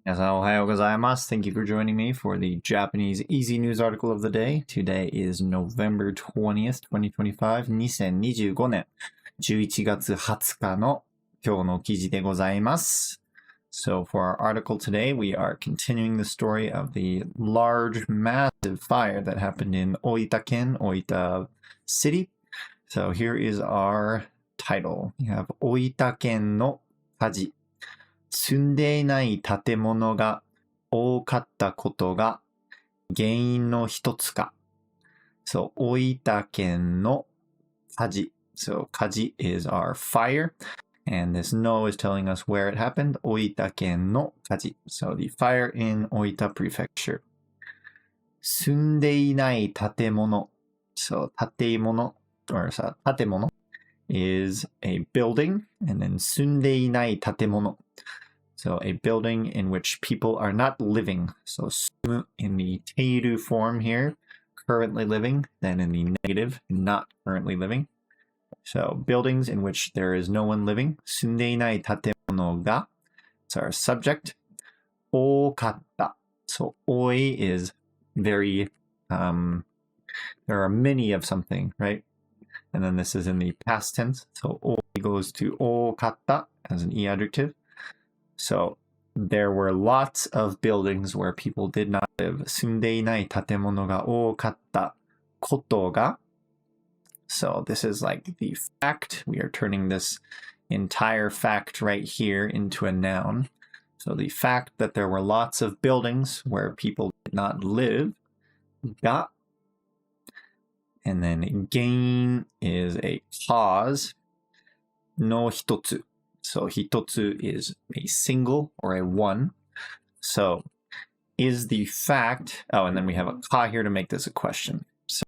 皆さんおはようございます。Thank you for joining me for the Japanese Easy News article of the day. Today is November 20th, 2025, 2025年11月20日の今日の記事でございます。So for our article today, we are continuing the story of the large, massive fire that happened in Oita Ken, Oita City. So here is our title. We have Oita Ken no 火事。住んでいない建物が多かったことが原因の一つか。So, 大分県の火事。So, 火事 is our fire. And this no is telling us where it happened. 大分県の火事。So, the fire in Oita Prefecture. 住んでいない建物。So, 建物 or 建物 is a building. And then 住んでいない建物. So a building in which people are not living. So sumu in the teiru form here, currently living, then in the negative, not currently living. So buildings in which there is no one living. Sundeinai tatemono ga. It's our subject. Okatta. So oi is very, there are many of something, right? And then this is in the past tense. So oi goes to okatta as an e adjective. So there were lots of buildings where people did not live. 住んでいない建物が多かったことが. So this is like the fact. We are turning this entire fact right here into a noun. So the fact that there were lots of buildings where people did not live. が. And then 原因 is a cause. の一つ. So hitotsu is a single or a one. So is the fact, and then we have a ka here to make this a question. So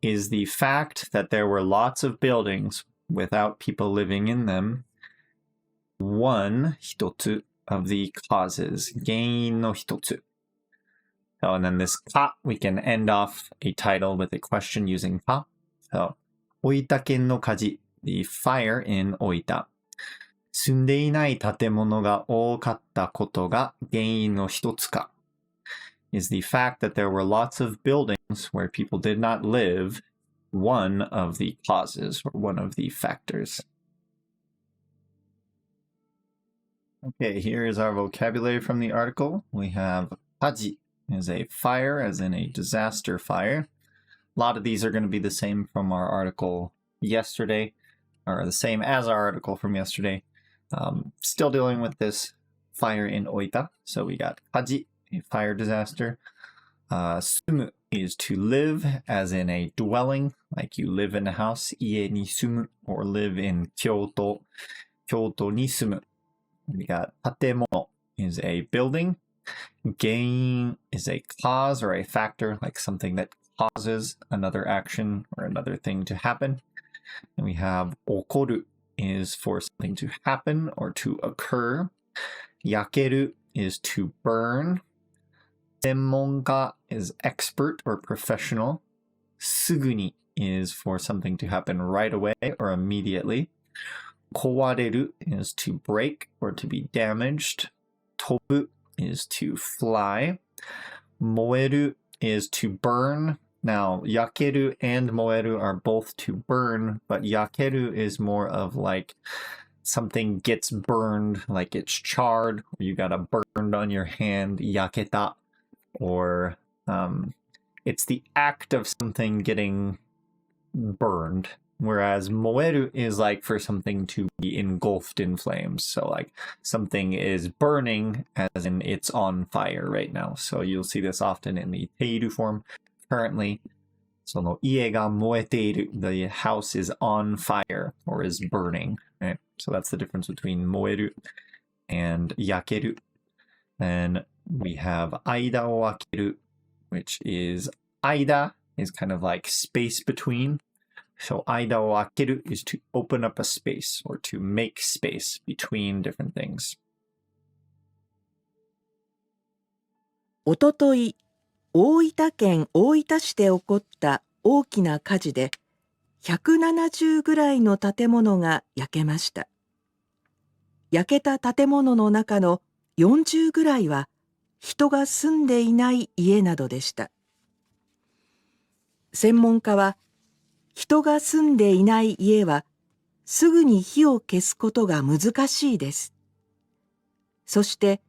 is the fact that there were lots of buildings without people living in them one hitotsu of the causes, 原因の一つ. So and then this ka, we can end off a title with a question using ka. So 大分県の火事, the fire in Oita. 住んでいない建物が多かったことが原因の一つか is the fact that there were lots of buildings where people did not live one of the causes or one of the factors. Okay, here is our vocabulary from the article. We have 火事 is a fire, as in a disaster fire. A lot of these are going to be the same from our article yesterday, or the same as our article from yesterday. Still dealing with this fire in Oita. So we got 火事, a fire disaster. 住む is to live, as in a dwelling, like you live in a house, 家に住む, or live in 京都に住む. We got 建物 is a building. 原因 is a cause or a factor, like something that causes another action or another thing to happen. And we have 起こる is for something to happen or to occur. Yakeru is to burn. Senmonka is expert or professional. Suguni is for something to happen right away or immediately. Kowareru is to break or to be damaged. Tobu is to fly. Moeru is to burn. Now, yakeru and moeru are both to burn, but yakeru is more of like something gets burned, like it's charred, or you got a burned on your hand, yaketa, or it's the act of something getting burned, whereas moeru is like for something to be engulfed in flames. So like something is burning, as in it's on fire right now. So you'll see this often in the teiru form. Currently, その家が燃えている, the house is on fire or is burning, right? So that's the difference between 燃える and 焼ける. Then we have 間を空ける, which is 間 is kind of like space between. So 間を空ける is to open up a space or to make space between different things. おととい大分県大分市で起こった大きな火事で170ぐらいの建物が焼けました。焼けた建物の中の40ぐらいは人が住んでいない家などでした。専門家は、人が住んでいない家はすぐに火を消すことが難しいです。そして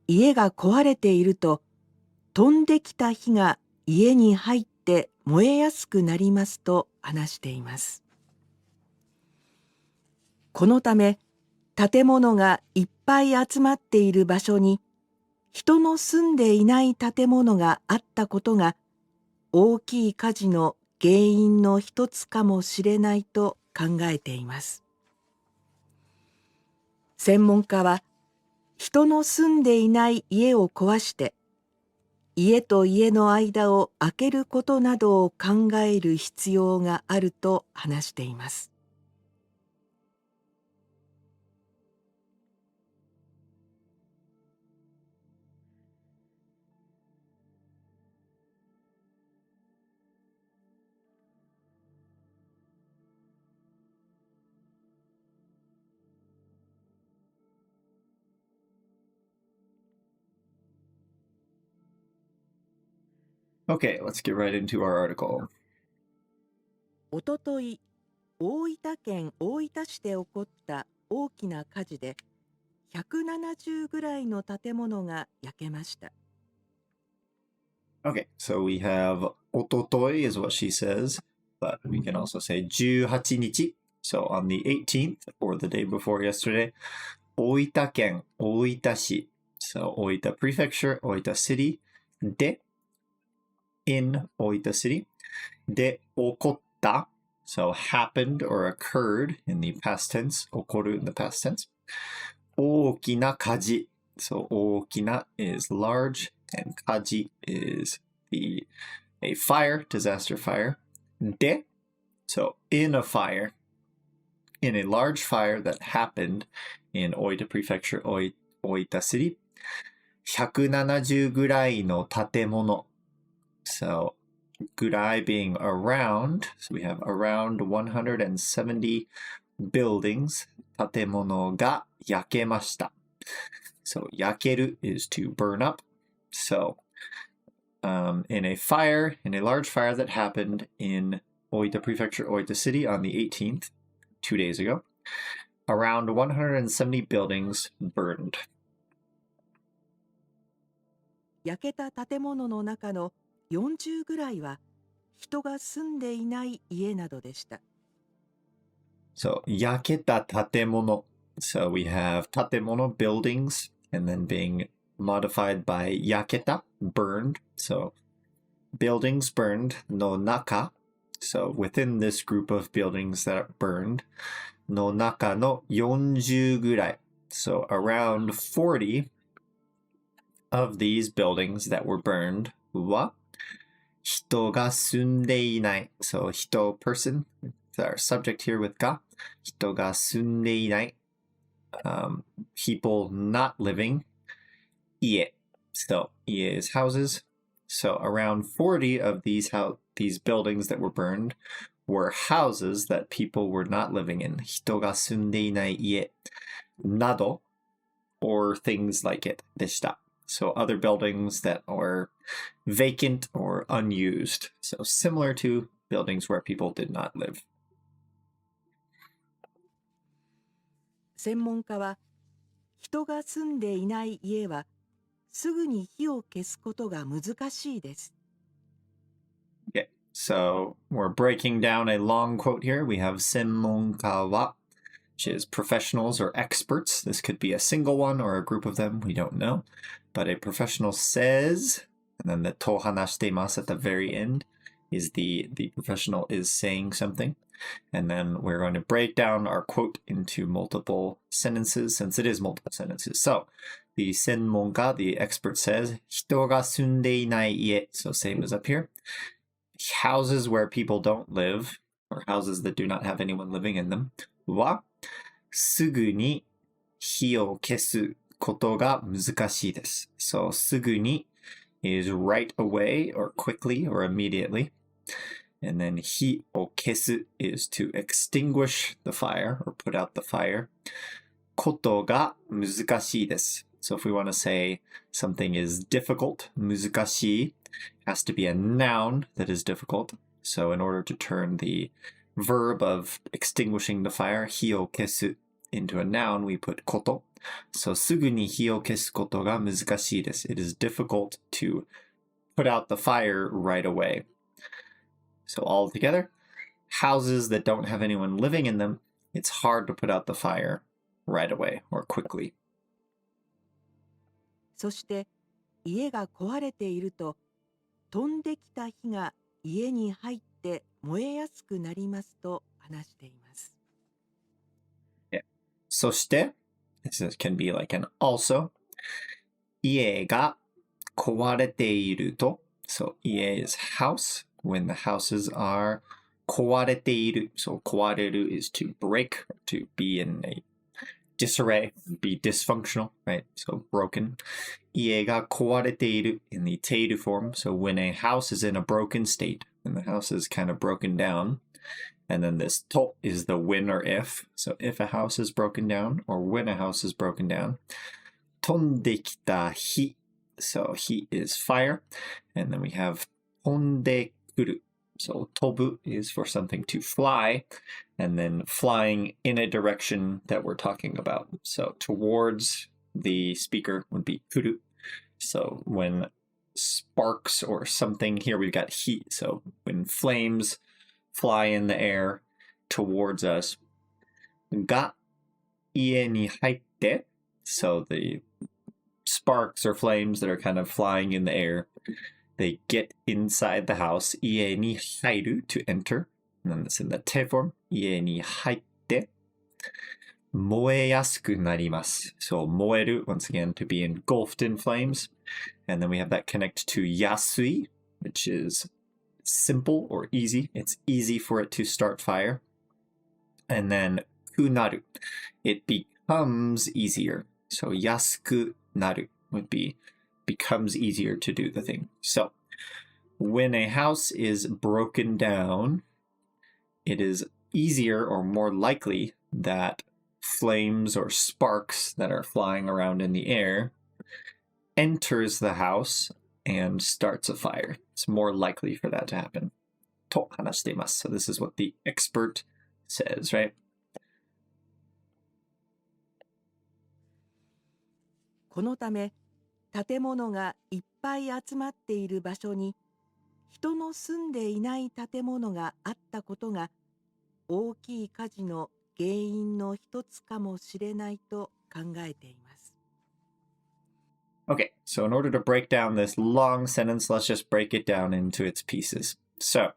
家が壊れていると、飛んできた火が家に入って燃えやすくなりますと話しています。このため、建物がいっぱい集まっている場所に人の住んでいない建物があったことが大きい火事の原因の一つかもしれないと考えています。専門家は、人の住んでいない家を壊して家と家の間を空けることなどを考える必要があると話しています。Okay, let's get right into our article. おととい、大分県大分市で起こった大きな火事で、170ぐらいの建物が焼けました。Okay, so we have ototoi is what she says, but we can also say 18日. So on the 18th, or the day before yesterday, 大分県大分市. So Oita Prefecture, Oita City, で in Oita City, で起こった. So happened or occurred in the past tense, 起こる in the past tense. 大きな火事. So 大きな is large, and 火事 is a fire, disaster fire. で so in a fire, in a large fire that happened in Oita Prefecture, Oita City, 170ぐらいの建物. So ぐらい being around, so we have around 170 buildings, 建物が焼けました. So 焼ける is to burn up. So in a fire, in a large fire that happened in Oita Prefecture, Oita City on the 18th, 2 days ago, around 170 buildings burned. 焼けた建物の中の40ぐらいは人が住んでいない家などでした。So 焼けた建物. So we have 建物 buildings, and then being modified by 焼けた burned. So buildings burned の中. So within this group of buildings that burned, の中の40ぐらい. So around 40 of these buildings that were burned は人が住んでいない. So 人 person, our subject here with が人が住んでいない. People not living. 家. So 家 is houses. So around 40 of these buildings that were burned were houses that people were not living in. 人が住んでいない家など or things like it でした. So other buildings that are vacant or unused. So similar to buildings where people did not live. 専門家は、人が住んでいない家はすぐに火を消すことが難しいです。Okay, so we're breaking down a long quote here. We have 専門家は, which is professionals or experts. This could be a single one or a group of them. We don't know. But a professional says, and then the と話しています at the very end is the professional is saying something. And then we're going to break down our quote into multiple sentences since it is multiple sentences. So the 専門家, the expert says, 人が住んでいない家. So same as up here. Houses where people don't live, or houses that do not have anyone living in them, はすぐに火を消すことが難しいです. So すぐに is right away or quickly or immediately. And then 火を消す is to extinguish the fire or put out the fire. ことが難しいです So if we want to say something is difficult, 難しい, has to be a noun that is difficult. So in order to turn the verb of extinguishing the fire, 火を消す, into a noun, we put こと. So すぐに火を消すことが難しいです. It is difficult to put out the fire right away. So all together, houses that don't have anyone living in them, it's hard to put out the fire right away or quickly. そして家が壊れていると飛んできた火が家に入って燃えやすくなりますと話しています。Yeah. そして this can be like an also. 家が壊れていると so 家 is house when the houses are 壊れている so 壊れる is to break, to be in a disarray, be dysfunctional, right? So broken. 家が壊れている in the ている form. So when a house is in a broken state, when the house is kind of broken down, and then this と is the when or if. So if a house is broken down or when a house is broken down. 飛んできた火. So 火 is fire. And then we have 飛んでくる. So 飛ぶ is for something to fly, and then flying in a direction that we're talking about. So towards the speaker would be 来る. So when sparks or something, here we've got heat. So when flames fly in the air towards us. が家に入って, so the sparks or flames that are kind of flying in the air, they get inside the house. 家に入る to enter. And then it's in the て form. 家に入って燃えやすくなります. So 燃える once again to be engulfed in flames. And then we have that connect to 安い, which is simple or easy. It's easy for it to start fire. And then くなる. It becomes easier. So 安くなる would be becomes easier to do the thing. So when a house is broken down, it is easier or more likely that flames or sparks that are flying around in the air enters the house and starts a fire. It's more likely for that to happen. と話しています. So this is what the expert says, right? このため建物がいっぱい集まっている場所に人の住んでいない建物があったことが大きい火事の原因の一つかもしれないと考えています。Okay, so in order to break down this long sentence, let's just break it down into its pieces. So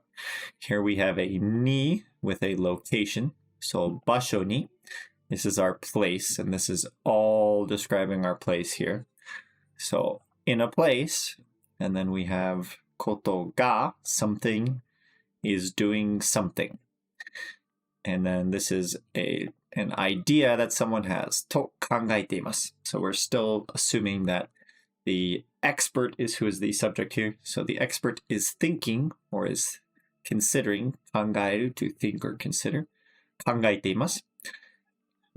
here we have a ni with a location. So 場所に, this is our place, and this is all describing our place here. So in a place, and then we have ことが, something is doing something. And then this is an idea that someone has. と考えています. So we're still assuming that the expert is who is the subject here. So the expert is thinking or is considering, 考える to think or consider. 考えています.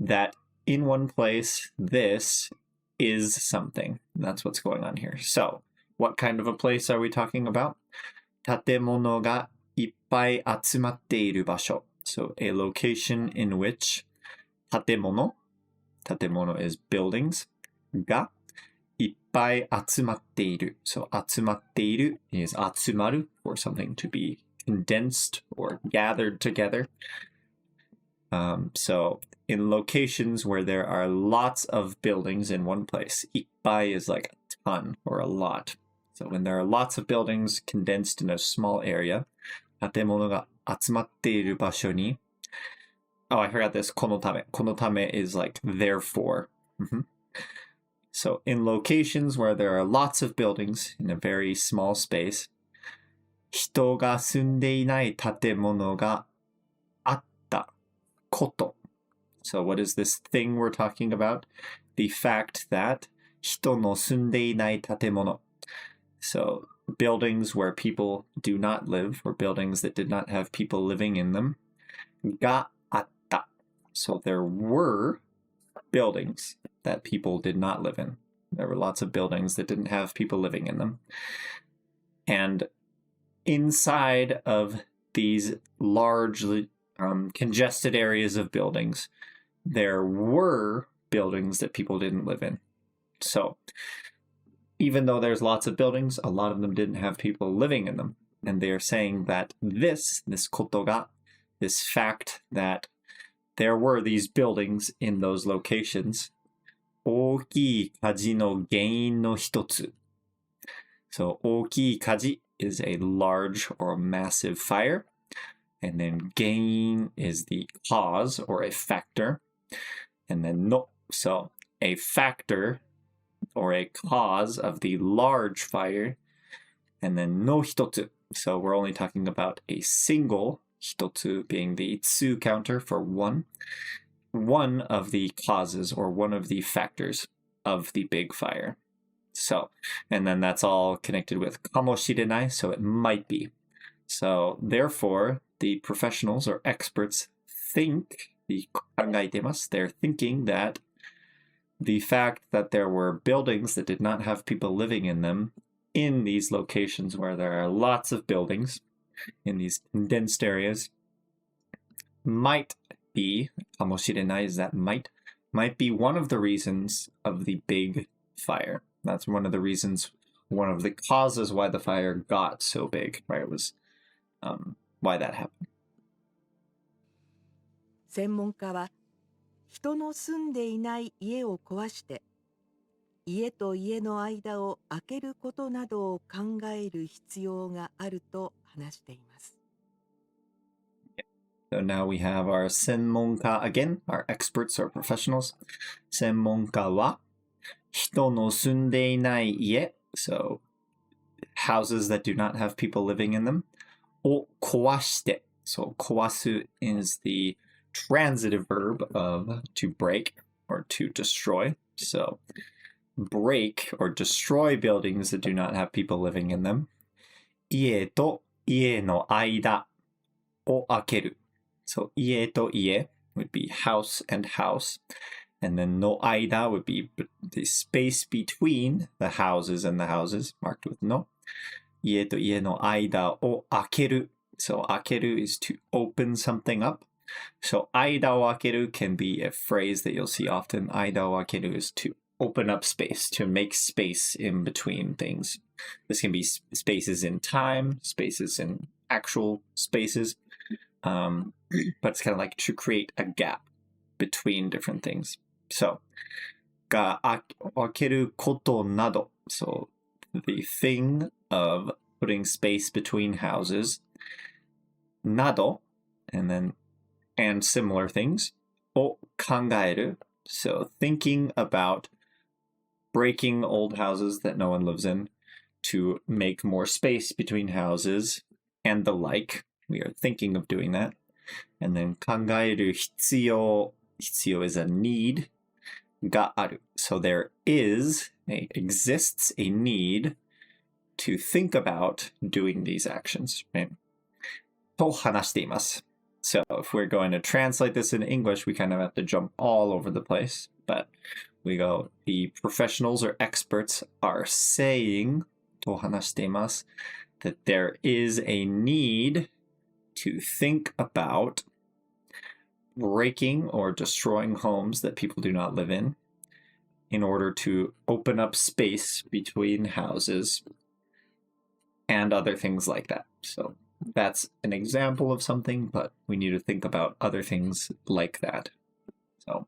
That in one place, this is something. That's what's going on here. So what kind of a place are we talking about? 建物がいっぱい集まっている場所. So a location in which 建物 is buildings, がいっぱい集まっている. So 集まっている is 集まる for something to be condensed or gathered together. So in locations where there are lots of buildings in one place, いっぱい is like a ton or a lot. So when there are lots of buildings condensed in a small area, 建物が集まっている場所に Oh, I forgot this. このため. このため is like therefore. So in locations where there are lots of buildings in a very small space, 人が住んでいない建物があったこと. So what is this thing we're talking about? The fact that 人の住んでいない建物. So buildings where people do not live, or buildings that did not have people living in them, があった. So there were buildings that people did not live in. There were lots of buildings that didn't have people living in them. And inside of these largely congested areas of buildings, there were buildings that people didn't live in. So even though there's lots of buildings, a lot of them didn't have people living in them. And they are saying that this koto ga, this fact that there were these buildings in those locations, 大きい火事の原因の一つ. So 大きい火事 is a large or massive fire. And then 原因 is the cause or a factor. And then no, so a factor or a cause of the large fire. And then no hitotsu. So we're only talking about a single, hitotsu being the tsu counter for one of the causes or one of the factors of the big fire. So, and then that's all connected with kamoshirenai, so it might be. So therefore, the professionals or experts think, they're thinking that the fact that there were buildings that did not have people living in them in these locations where there are lots of buildings in these condensed areas might be, kamoshirenai is that might be one of the reasons of the big fire. That's one of the reasons, one of the causes why the fire got so big, right? It was why that happened. 専門家は、人の住んでいない家を壊して、家と家の間を空けることなどを考える必要があると話しています。So now we have our 専門家 again, our experts or professionals. 専門家は、人の住んでいない家, so houses that do not have people living in them, を壊して, so 壊す is the transitive verb of to break or to destroy. So break or destroy buildings that do not have people living in them. 家と家の間を開ける. So 家と家 would be house and house. And then no aida would be the space between the houses and the houses, marked with no. 家と家の間を開ける. So 開ける is to open something up. So 間を開ける can be a phrase that you'll see often. 間を開ける is to open up space, to make space in between things. This can be spaces in time, spaces in actual spaces. But it's kind of like to create a gap between different things. So, が開けることなど. So, the thing of putting space between houses. など, and similar things. を考える. So, thinking about breaking old houses that no one lives in to make more space between houses and the like. We are thinking of doing that. And then 考える必要. 必要 is a need. がある. So there exists a need to think about doing these actions. Right? と話しています. So if we're going to translate this in English, we kind of have to jump all over the place. But we go, the professionals or experts are saying, と話しています, that there is a need to think about breaking or destroying homes that people do not live in order to open up space between houses and other things like that. So that's an example of something, but we need to think about other things like that. So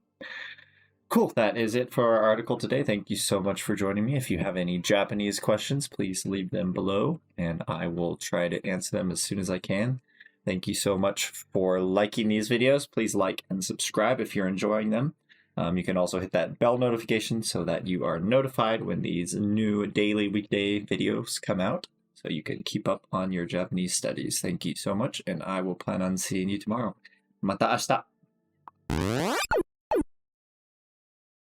cool. That is it for our article today. Thank you so much for joining me. If you have any Japanese questions, please leave them below and I will try to answer them as soon as I can. Thank you so much for liking these videos. Please like and subscribe if you're enjoying them. You can also hit that bell notification so that you are notified when these new daily weekday videos come out, so you can keep up on your Japanese studies. Thank you so much, and I will plan on seeing you tomorrow. また明日